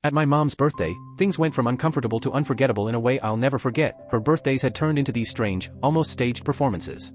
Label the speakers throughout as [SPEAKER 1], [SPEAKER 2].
[SPEAKER 1] At my mom's birthday, things went from uncomfortable to unforgettable in a way I'll never forget. Her birthdays had turned into these strange, almost staged performances.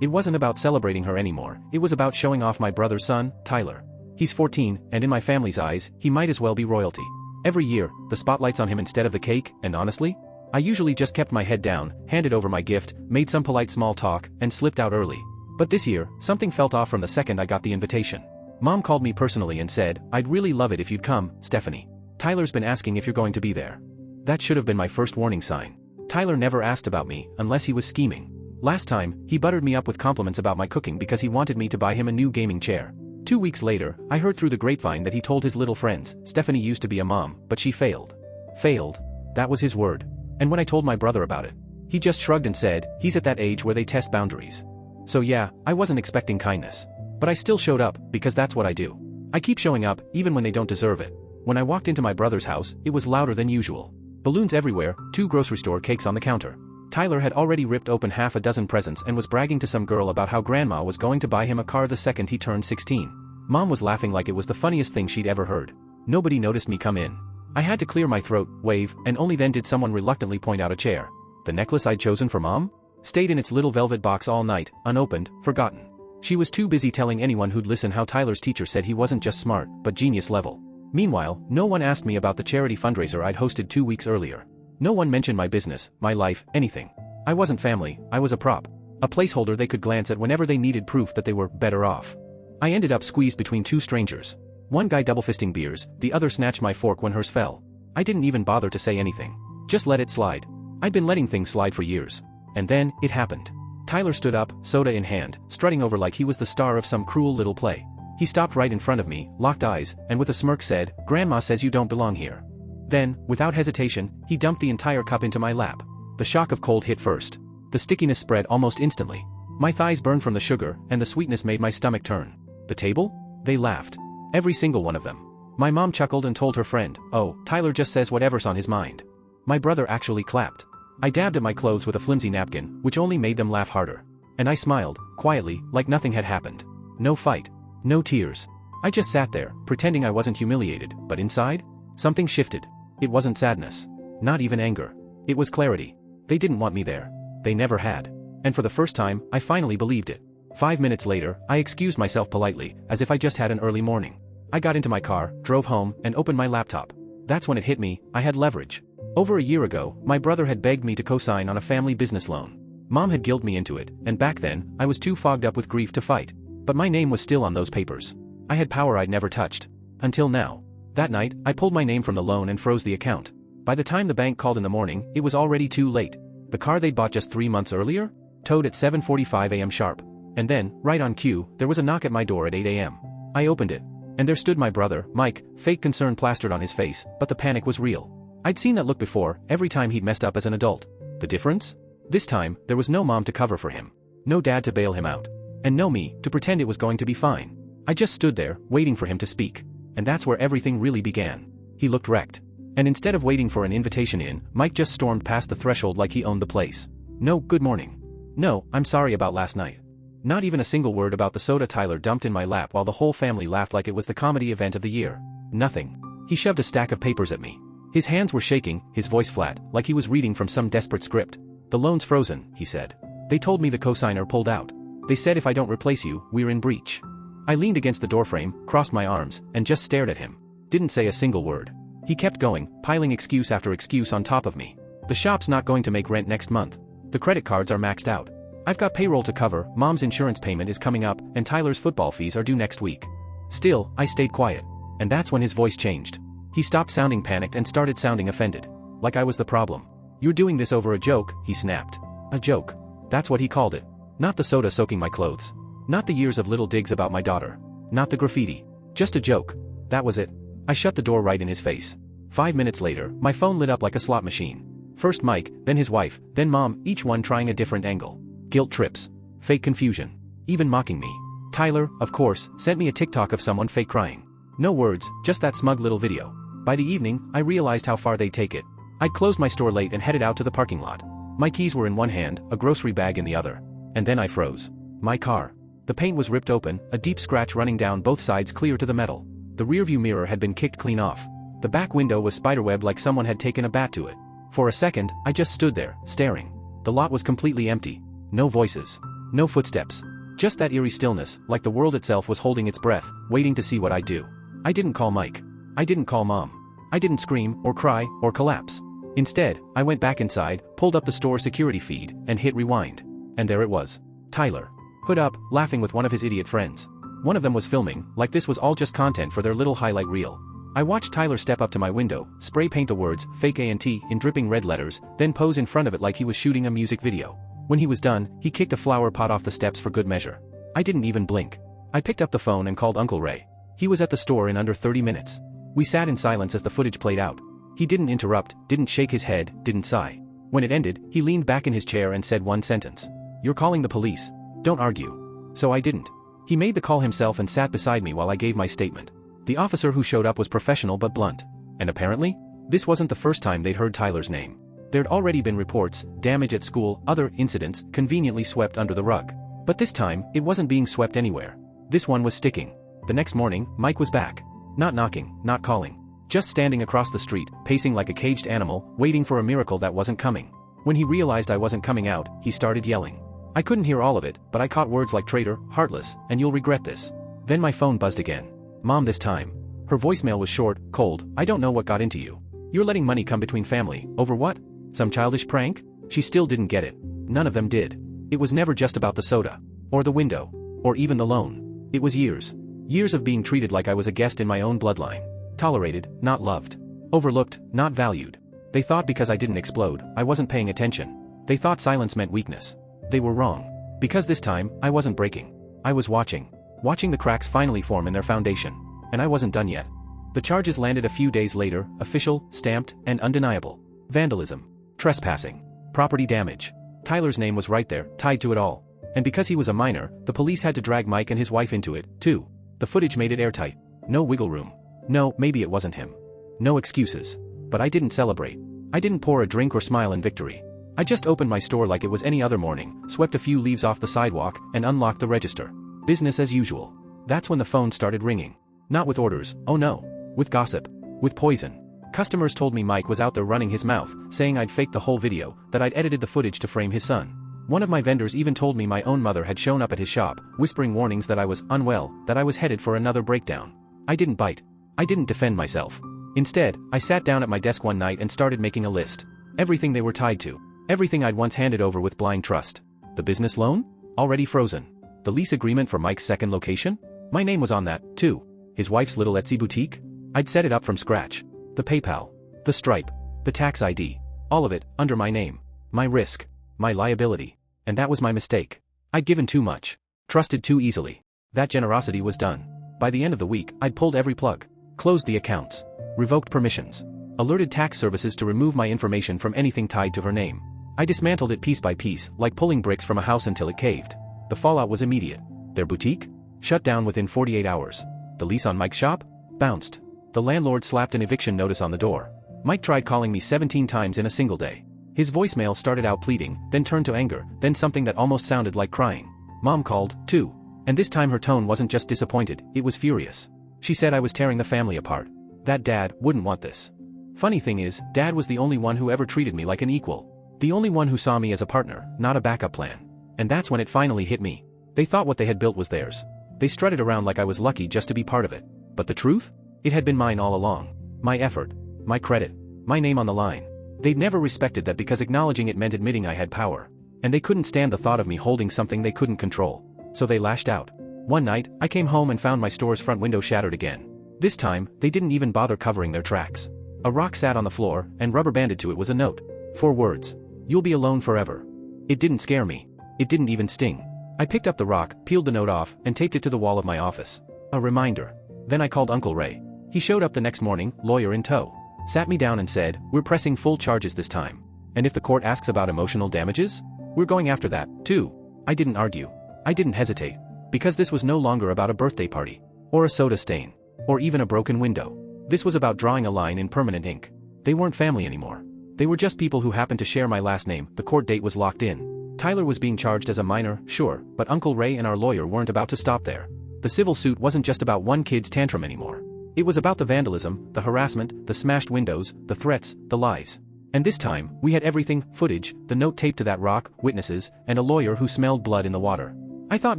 [SPEAKER 1] It wasn't about celebrating her anymore, it was about showing off my brother's son, Tyler. He's 14, and in my family's eyes, he might as well be royalty. Every year, the spotlight's on him instead of the cake, and honestly, I usually just kept my head down, handed over my gift, made some polite small talk, and slipped out early. But this year, something felt off from the second I got the invitation. Mom called me personally and said, "I'd really love it if you'd come, Stephanie. Tyler's been asking if you're going to be there." That should have been my first warning sign. Tyler never asked about me, unless he was scheming. Last time, he buttered me up with compliments about my cooking because he wanted me to buy him a new gaming chair. 2 weeks later, I heard through the grapevine that he told his little friends, Stephanie used to be a mom, but she failed. Failed? That was his word. And when I told my brother about it, he just shrugged and said, he's at that age where they test boundaries. So yeah, I wasn't expecting kindness. But I still showed up, because that's what I do. I keep showing up, even when they don't deserve it. When I walked into my brother's house, it was louder than usual. Balloons everywhere, 2 grocery store cakes on the counter. Tyler had already ripped open half a dozen presents and was bragging to some girl about how grandma was going to buy him a car the second he turned 16. Mom was laughing like it was the funniest thing she'd ever heard. Nobody noticed me come in. I had to clear my throat, wave, and only then did someone reluctantly point out a chair. The necklace I'd chosen for Mom? Stayed in its little velvet box all night, unopened, forgotten. She was too busy telling anyone who'd listen how Tyler's teacher said he wasn't just smart, but genius level. Meanwhile, no one asked me about the charity fundraiser I'd hosted 2 weeks earlier. No one mentioned my business, my life, anything. I wasn't family, I was a prop. A placeholder they could glance at whenever they needed proof that they were better off. I ended up squeezed between 2 strangers. One guy double-fisting beers, the other snatched my fork when hers fell. I didn't even bother to say anything. Just let it slide. I'd been letting things slide for years. And then, it happened. Tyler stood up, soda in hand, strutting over like he was the star of some cruel little play. He stopped right in front of me, locked eyes, and with a smirk said, "Grandma says you don't belong here." Then, without hesitation, he dumped the entire cup into my lap. The shock of cold hit first. The stickiness spread almost instantly. My thighs burned from the sugar, and the sweetness made my stomach turn. The table? They laughed. Every single one of them. My mom chuckled and told her friend, "Oh, Tyler just says whatever's on his mind." My brother actually clapped. I dabbed at my clothes with a flimsy napkin, which only made them laugh harder. And I smiled, quietly, like nothing had happened. No fight. No tears. I just sat there, pretending I wasn't humiliated, but inside? Something shifted. It wasn't sadness. Not even anger. It was clarity. They didn't want me there. They never had. And for the first time, I finally believed it. 5 minutes later, I excused myself politely, as if I just had an early morning. I got into my car, drove home, and opened my laptop. That's when it hit me, I had leverage. Over a year ago, my brother had begged me to co-sign on a family business loan. Mom had guilted me into it, and back then, I was too fogged up with grief to fight. But my name was still on those papers. I had power I'd never touched. Until now. That night, I pulled my name from the loan and froze the account. By the time the bank called in the morning, it was already too late. The car they'd bought just 3 months earlier? Towed at 7:45 a.m. sharp. And then, right on cue, there was a knock at my door at 8 a.m. I opened it. And there stood my brother, Mike, fake concern plastered on his face, but the panic was real. I'd seen that look before, every time he'd messed up as an adult. The difference? This time, there was no mom to cover for him. No dad to bail him out. And no me, to pretend it was going to be fine. I just stood there, waiting for him to speak. And that's where everything really began. He looked wrecked. And instead of waiting for an invitation in, Mike just stormed past the threshold like he owned the place. No, good morning. No, I'm sorry about last night. Not even a single word about the soda Tyler dumped in my lap while the whole family laughed like it was the comedy event of the year. Nothing. He shoved a stack of papers at me. His hands were shaking, his voice flat, like he was reading from some desperate script. "The loan's frozen," he said. "They told me the cosigner pulled out. They said if I don't replace you, we're in breach." I leaned against the doorframe, crossed my arms, and just stared at him. Didn't say a single word. He kept going, piling excuse after excuse on top of me. "The shop's not going to make rent next month. The credit cards are maxed out. I've got payroll to cover, Mom's insurance payment is coming up, and Tyler's football fees are due next week." Still, I stayed quiet. And that's when his voice changed. He stopped sounding panicked and started sounding offended. Like I was the problem. "You're doing this over a joke," he snapped. A joke. That's what he called it. Not the soda soaking my clothes. Not the years of little digs about my daughter. Not the graffiti. Just a joke. That was it. I shut the door right in his face. 5 minutes later, my phone lit up like a slot machine. First Mike, then his wife, then Mom, each one trying a different angle. Guilt trips. Fake confusion. Even mocking me. Tyler, of course, sent me a TikTok of someone fake crying. No words, just that smug little video. By the evening, I realized how far they'd take it. I'd closed my store late and headed out to the parking lot. My keys were in one hand, a grocery bag in the other. And then I froze. My car. The paint was ripped open, a deep scratch running down both sides clear to the metal. The rearview mirror had been kicked clean off. The back window was spiderwebbed like someone had taken a bat to it. For a second, I just stood there, staring. The lot was completely empty. No voices. No footsteps. Just that eerie stillness, like the world itself was holding its breath, waiting to see what I'd do. I didn't call Mike. I didn't call Mom. I didn't scream, or cry, or collapse. Instead, I went back inside, pulled up the store security feed, and hit rewind. And there it was. Tyler. Hood up, laughing with one of his idiot friends. One of them was filming, like this was all just content for their little highlight reel. I watched Tyler step up to my window, spray paint the words, fake A&T, in dripping red letters, then pose in front of it like he was shooting a music video. When he was done, he kicked a flower pot off the steps for good measure. I didn't even blink. I picked up the phone and called Uncle Ray. He was at the store in under 30 minutes. We sat in silence as the footage played out. He didn't interrupt, didn't shake his head, didn't sigh. When it ended, he leaned back in his chair and said one sentence. "You're calling the police. Don't argue." So I didn't. He made the call himself and sat beside me while I gave my statement. The officer who showed up was professional but blunt. And apparently, this wasn't the first time they'd heard Tyler's name. There'd already been reports, damage at school, other incidents, conveniently swept under the rug. But this time, it wasn't being swept anywhere. This one was sticking. The next morning, Mike was back. Not knocking, not calling. Just standing across the street, pacing like a caged animal, waiting for a miracle that wasn't coming. When he realized I wasn't coming out, he started yelling. I couldn't hear all of it, but I caught words like traitor, heartless, and you'll regret this. Then my phone buzzed again. Mom this time. Her voicemail was short, cold. I don't know what got into you. You're letting money come between family, over what? Some childish prank? She still didn't get it. None of them did. It was never just about the soda. Or the window. Or even the loan. It was years. Years of being treated like I was a guest in my own bloodline. Tolerated, not loved. Overlooked, not valued. They thought because I didn't explode, I wasn't paying attention. They thought silence meant weakness. They were wrong. Because this time, I wasn't breaking. I was watching. Watching the cracks finally form in their foundation. And I wasn't done yet. The charges landed a few days later, official, stamped, and undeniable. Vandalism. Trespassing. Property damage. Tyler's name was right there, tied to it all. And because he was a minor, the police had to drag Mike and his wife into it, too. The footage made it airtight. No wiggle room. No, maybe it wasn't him. No excuses. But I didn't celebrate. I didn't pour a drink or smile in victory. I just opened my store like it was any other morning, swept a few leaves off the sidewalk, and unlocked the register. Business as usual. That's when the phone started ringing. Not with orders, oh no. With gossip. With poison. Customers told me Mike was out there running his mouth, saying I'd faked the whole video, that I'd edited the footage to frame his son. One of my vendors even told me my own mother had shown up at his shop, whispering warnings that I was unwell, that I was headed for another breakdown. I didn't bite. I didn't defend myself. Instead, I sat down at my desk one night and started making a list. Everything they were tied to. Everything I'd once handed over with blind trust. The business loan? Already frozen. The lease agreement for Mike's second location? My name was on that, too. His wife's little Etsy boutique? I'd set it up from scratch. The PayPal. The Stripe. The tax ID. All of it, under my name. My risk. My liability. And that was my mistake. I'd given too much. Trusted too easily. That generosity was done. By the end of the week, I'd pulled every plug. Closed the accounts. Revoked permissions. Alerted tax services to remove my information from anything tied to her name. I dismantled it piece by piece, like pulling bricks from a house until it caved. The fallout was immediate. Their boutique? Shut down within 48 hours. The lease on Mike's shop? Bounced. The landlord slapped an eviction notice on the door. Mike tried calling me 17 times in a single day. His voicemail started out pleading, then turned to anger, then something that almost sounded like crying. Mom called, too. And this time her tone wasn't just disappointed, it was furious. She said I was tearing the family apart. That Dad wouldn't want this. Funny thing is, Dad was the only one who ever treated me like an equal. The only one who saw me as a partner, not a backup plan. And that's when it finally hit me. They thought what they had built was theirs. They strutted around like I was lucky just to be part of it. But the truth? It had been mine all along. My effort. My credit. My name on the line. They'd never respected that because acknowledging it meant admitting I had power. And they couldn't stand the thought of me holding something they couldn't control. So they lashed out. One night, I came home and found my store's front window shattered again. This time, they didn't even bother covering their tracks. A rock sat on the floor, and rubber banded to it was a note. 4 words. You'll be alone forever. It didn't scare me. It didn't even sting. I picked up the rock, peeled the note off, and taped it to the wall of my office. A reminder. Then I called Uncle Ray. He showed up the next morning, lawyer in tow. Sat me down and said, we're pressing full charges this time. And if the court asks about emotional damages? We're going after that, too. I didn't argue. I didn't hesitate. Because this was no longer about a birthday party. Or a soda stain. Or even a broken window. This was about drawing a line in permanent ink. They weren't family anymore. They were just people who happened to share my last name. The court date was locked in. Tyler was being charged as a minor, sure, but Uncle Ray and our lawyer weren't about to stop there. The civil suit wasn't just about one kid's tantrum anymore. It was about the vandalism, the harassment, the smashed windows, the threats, the lies. And this time, we had everything: footage, the note taped to that rock, witnesses, and a lawyer who smelled blood in the water. I thought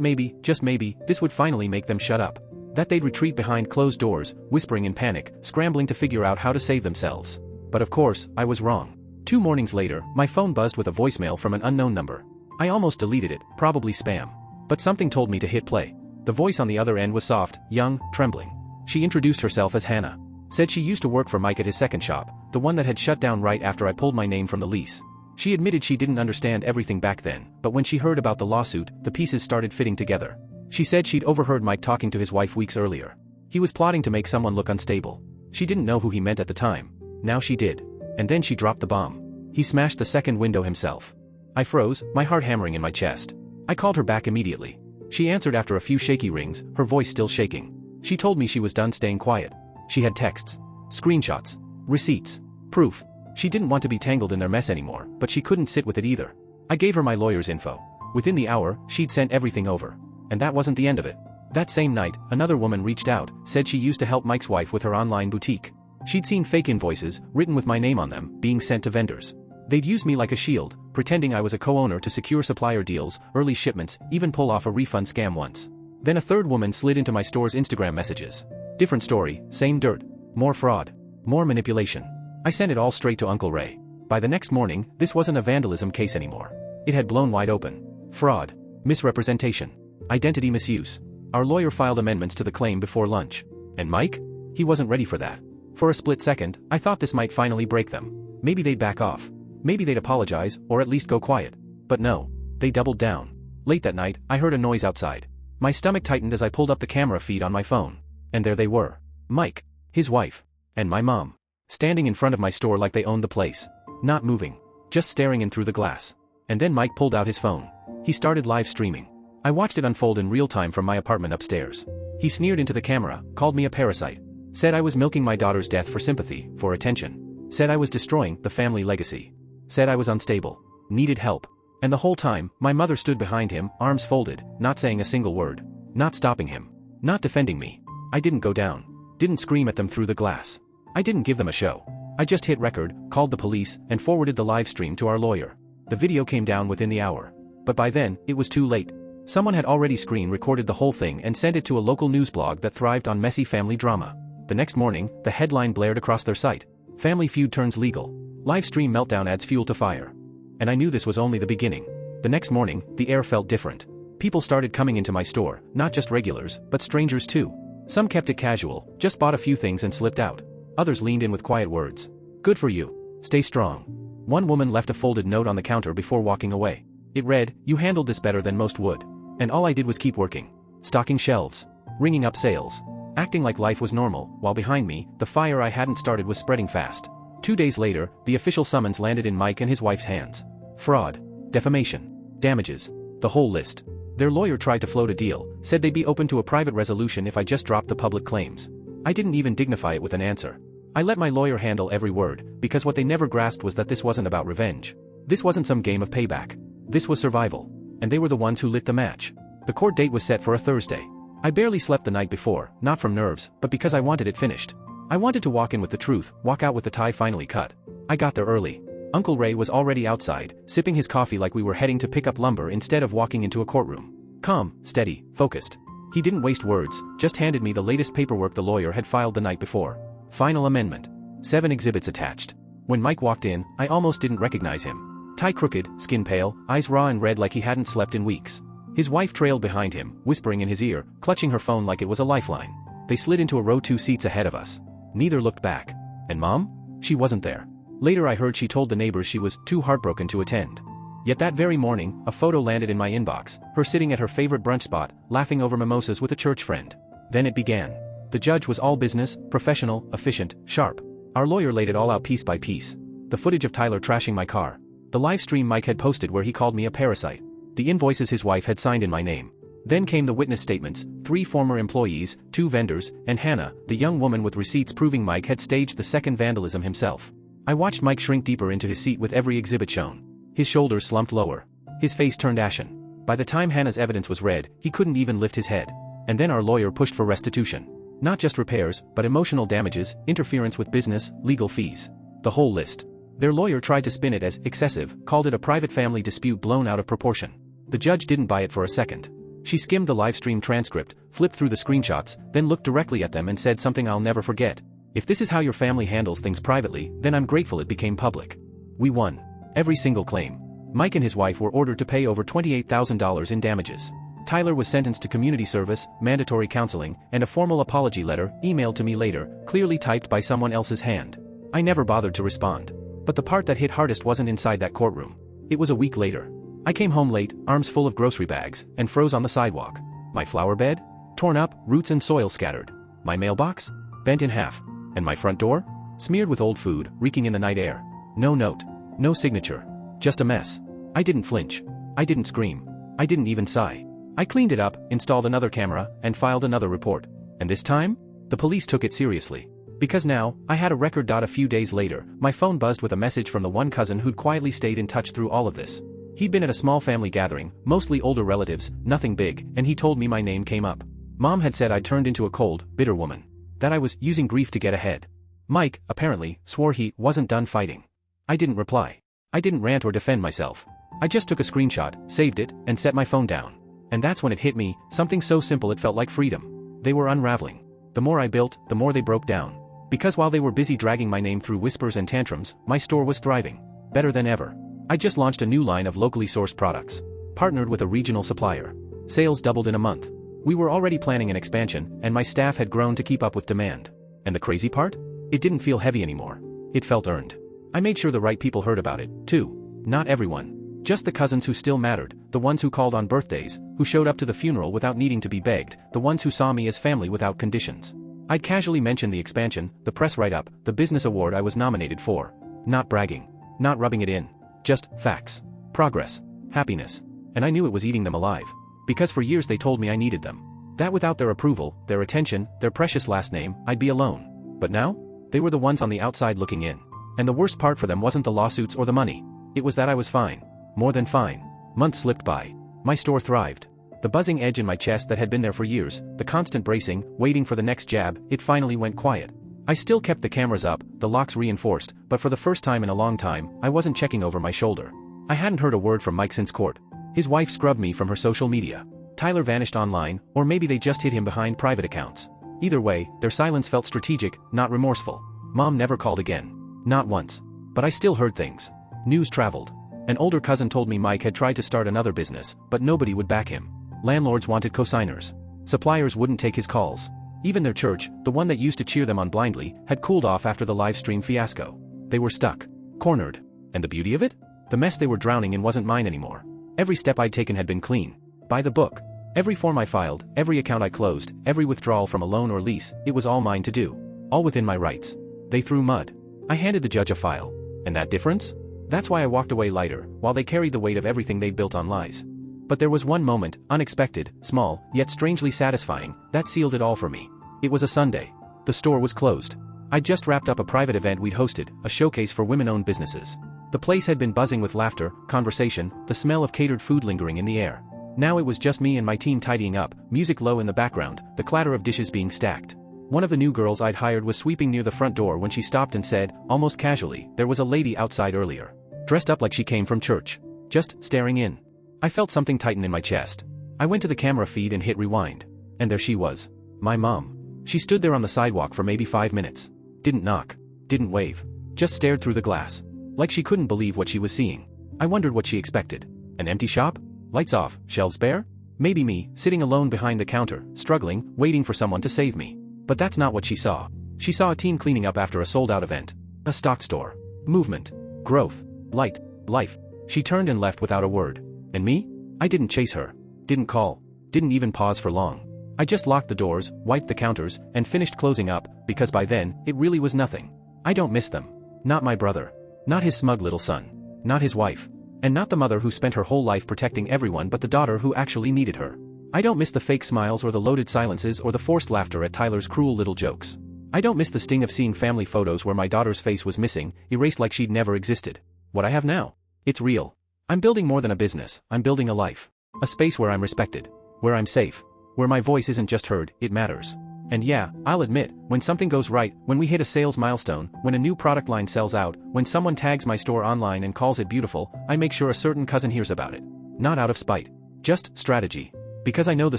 [SPEAKER 1] maybe, just maybe, this would finally make them shut up. That they'd retreat behind closed doors, whispering in panic, scrambling to figure out how to save themselves. But of course, I was wrong. 2 mornings later, my phone buzzed with a voicemail from an unknown number. I almost deleted it, probably spam. But something told me to hit play. The voice on the other end was soft, young, trembling. She introduced herself as Hannah. Said she used to work for Mike at his second shop, the one that had shut down right after I pulled my name from the lease. She admitted she didn't understand everything back then, but when she heard about the lawsuit, the pieces started fitting together. She said she'd overheard Mike talking to his wife weeks earlier. He was plotting to make someone look unstable. She didn't know who he meant at the time. Now she did. And then she dropped the bomb. He smashed the second window himself. I froze, my heart hammering in my chest. I called her back immediately. She answered after a few shaky rings, her voice still shaking. She told me she was done staying quiet. She had texts, screenshots, receipts, proof. She didn't want to be tangled in their mess anymore, but she couldn't sit with it either. I gave her my lawyer's info. Within the hour, she'd sent everything over. And that wasn't the end of it. That same night, another woman reached out, said she used to help Mike's wife with her online boutique. She'd seen fake invoices, written with my name on them, being sent to vendors. They'd use me like a shield, pretending I was a co-owner to secure supplier deals, early shipments, even pull off a refund scam once. Then a third woman slid into my store's Instagram messages. Different story, same dirt. More fraud. More manipulation. I sent it all straight to Uncle Ray. By the next morning, this wasn't a vandalism case anymore. It had blown wide open. Fraud. Misrepresentation. Identity misuse. Our lawyer filed amendments to the claim before lunch. And Mike? He wasn't ready for that. For a split second, I thought this might finally break them. Maybe they'd back off. Maybe they'd apologize, or at least go quiet. But no. They doubled down. Late that night, I heard a noise outside. My stomach tightened as I pulled up the camera feed on my phone. And there they were. Mike, his wife, and my mom. Standing in front of my store like they owned the place. Not moving. Just staring in through the glass. And then Mike pulled out his phone. He started live streaming. I watched it unfold in real time from my apartment upstairs. He sneered into the camera, called me a parasite. Said I was milking my daughter's death for sympathy, for attention. Said I was destroying the family legacy. Said I was unstable. Needed help. And the whole time, my mother stood behind him, arms folded, not saying a single word. Not stopping him. Not defending me. I didn't go down. Didn't scream at them through the glass. I didn't give them a show. I just hit record, called the police, and forwarded the live stream to our lawyer. The video came down within the hour. But by then, it was too late. Someone had already screen recorded the whole thing and sent it to a local news blog that thrived on messy family drama. The next morning, the headline blared across their site. Family feud turns legal. Live stream meltdown adds fuel to fire. And I knew this was only the beginning. The next morning, the air felt different. People started coming into my store, not just regulars, but strangers too. Some kept it casual, just bought a few things and slipped out. Others leaned in with quiet words. Good for you. Stay strong. One woman left a folded note on the counter before walking away. It read, "You handled this better than most would." And all I did was keep working. Stocking shelves. Ringing up sales. Acting like life was normal, while behind me, the fire I hadn't started was spreading fast. 2 days later, the official summons landed in Mike and his wife's hands. Fraud. Defamation. Damages. The whole list. Their lawyer tried to float a deal, said they'd be open to a private resolution if I just dropped the public claims. I didn't even dignify it with an answer. I let my lawyer handle every word, because what they never grasped was that this wasn't about revenge. This wasn't some game of payback. This was survival. And they were the ones who lit the match. The court date was set for a Thursday. I barely slept the night before, not from nerves, but because I wanted it finished. I wanted to walk in with the truth, walk out with the tie finally cut. I got there early. Uncle Ray was already outside, sipping his coffee like we were heading to pick up lumber instead of walking into a courtroom. Calm, steady, focused. He didn't waste words, just handed me the latest paperwork the lawyer had filed the night before. Final amendment. 7 exhibits attached. When Mike walked in, I almost didn't recognize him. Tie crooked, skin pale, eyes raw and red like he hadn't slept in weeks. His wife trailed behind him, whispering in his ear, clutching her phone like it was a lifeline. They slid into a row 2 seats ahead of us. Neither looked back. And Mom? She wasn't there. Later I heard she told the neighbors she was too heartbroken to attend. Yet that very morning, a photo landed in my inbox, her sitting at her favorite brunch spot, laughing over mimosas with a church friend. Then it began. The judge was all business, professional, efficient, sharp. Our lawyer laid it all out piece by piece. The footage of Tyler trashing my car. The live stream Mike had posted where he called me a parasite. The invoices his wife had signed in my name. Then came the witness statements, 3 former employees, 2 vendors, and Hannah, the young woman with receipts proving Mike had staged the second vandalism himself. I watched Mike shrink deeper into his seat with every exhibit shown. His shoulders slumped lower. His face turned ashen. By the time Hannah's evidence was read, he couldn't even lift his head. And then our lawyer pushed for restitution. Not just repairs, but emotional damages, interference with business, legal fees. The whole list. Their lawyer tried to spin it as excessive, called it a private family dispute blown out of proportion. The judge didn't buy it for a second. She skimmed the livestream transcript, flipped through the screenshots, then looked directly at them and said something I'll never forget. If this is how your family handles things privately, then I'm grateful it became public. We won. Every single claim. Mike and his wife were ordered to pay over $28,000 in damages. Tyler was sentenced to community service, mandatory counseling, and a formal apology letter, emailed to me later, clearly typed by someone else's hand. I never bothered to respond. But the part that hit hardest wasn't inside that courtroom. It was a week later. I came home late, arms full of grocery bags, and froze on the sidewalk. My flower bed? Torn up, roots and soil scattered. My mailbox? Bent in half. And my front door? Smeared with old food, reeking in the night air. No note. No signature. Just a mess. I didn't flinch. I didn't scream. I didn't even sigh. I cleaned it up, installed another camera, and filed another report. And this time? The police took it seriously. Because now, I had a record. A few days later, my phone buzzed with a message from the one cousin who'd quietly stayed in touch through all of this. He'd been at a small family gathering, mostly older relatives, nothing big, and he told me my name came up. Mom had said I'd turned into a cold, bitter woman. That I was using grief to get ahead. Mike, apparently, swore he wasn't done fighting. I didn't reply. I didn't rant or defend myself. I just took a screenshot, saved it, and set my phone down. And that's when it hit me, something so simple it felt like freedom. They were unraveling. The more I built, the more they broke down. Because while they were busy dragging my name through whispers and tantrums, my store was thriving. Better than ever. I just launched a new line of locally sourced products. Partnered with a regional supplier. Sales doubled in a month. We were already planning an expansion, and my staff had grown to keep up with demand. And the crazy part? It didn't feel heavy anymore. It felt earned. I made sure the right people heard about it, too. Not everyone. Just the cousins who still mattered, the ones who called on birthdays, who showed up to the funeral without needing to be begged, the ones who saw me as family without conditions. I'd casually mention the expansion, the press write-up, the business award I was nominated for. Not bragging. Not rubbing it in. Just facts. Progress. Happiness. And I knew it was eating them alive. Because for years they told me I needed them. That without their approval, their attention, their precious last name, I'd be alone. But now? They were the ones on the outside looking in. And the worst part for them wasn't the lawsuits or the money. It was that I was fine. More than fine. Months slipped by. My store thrived. The buzzing edge in my chest that had been there for years, the constant bracing, waiting for the next jab, it finally went quiet. I still kept the cameras up, the locks reinforced, but for the first time in a long time, I wasn't checking over my shoulder. I hadn't heard a word from Mike since court. His wife scrubbed me from her social media. Tyler vanished online, or maybe they just hid him behind private accounts. Either way, their silence felt strategic, not remorseful. Mom never called again. Not once. But I still heard things. News traveled. An older cousin told me Mike had tried to start another business, but nobody would back him. Landlords wanted cosigners. Suppliers wouldn't take his calls. Even their church, the one that used to cheer them on blindly, had cooled off after the live stream fiasco. They were stuck. Cornered. And the beauty of it? The mess they were drowning in wasn't mine anymore. Every step I'd taken had been clean. By the book. Every form I filed, every account I closed, every withdrawal from a loan or lease, it was all mine to do. All within my rights. They threw mud. I handed the judge a file. And that difference? That's why I walked away lighter, while they carried the weight of everything they'd built on lies. But there was one moment, unexpected, small, yet strangely satisfying, that sealed it all for me. It was a Sunday. The store was closed. I'd just wrapped up a private event we'd hosted, a showcase for women-owned businesses. The place had been buzzing with laughter, conversation, the smell of catered food lingering in the air. Now it was just me and my team tidying up, music low in the background, the clatter of dishes being stacked. One of the new girls I'd hired was sweeping near the front door when she stopped and said, almost casually, there was a lady outside earlier. Dressed up like she came from church. Just staring in. I felt something tighten in my chest. I went to the camera feed and hit rewind. And there she was. My mom. She stood there on the sidewalk for maybe 5 minutes. Didn't knock. Didn't wave. Just stared through the glass. Like she couldn't believe what she was seeing. I wondered what she expected. An empty shop? Lights off, shelves bare? Maybe me, sitting alone behind the counter, struggling, waiting for someone to save me. But that's not what she saw. She saw a team cleaning up after a sold-out event. A stock store. Movement. Growth. Light. Life. She turned and left without a word. And me? I didn't chase her. Didn't call. Didn't even pause for long. I just locked the doors, wiped the counters, and finished closing up, because by then, it really was nothing. I don't miss them. Not my brother. Not his smug little son. Not his wife. And not the mother who spent her whole life protecting everyone but the daughter who actually needed her. I don't miss the fake smiles or the loaded silences or the forced laughter at Tyler's cruel little jokes. I don't miss the sting of seeing family photos where my daughter's face was missing, erased like she'd never existed. What I have now? It's real. I'm building more than a business, I'm building a life. A space where I'm respected. Where I'm safe. Where my voice isn't just heard, it matters. And yeah, I'll admit, when something goes right, when we hit a sales milestone, when a new product line sells out, when someone tags my store online and calls it beautiful, I make sure a certain cousin hears about it. Not out of spite. Just strategy. Because I know the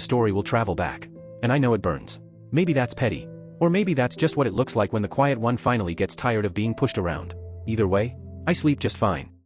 [SPEAKER 1] story will travel back. And I know it burns. Maybe that's petty. Or maybe that's just what it looks like when the quiet one finally gets tired of being pushed around. Either way, I sleep just fine.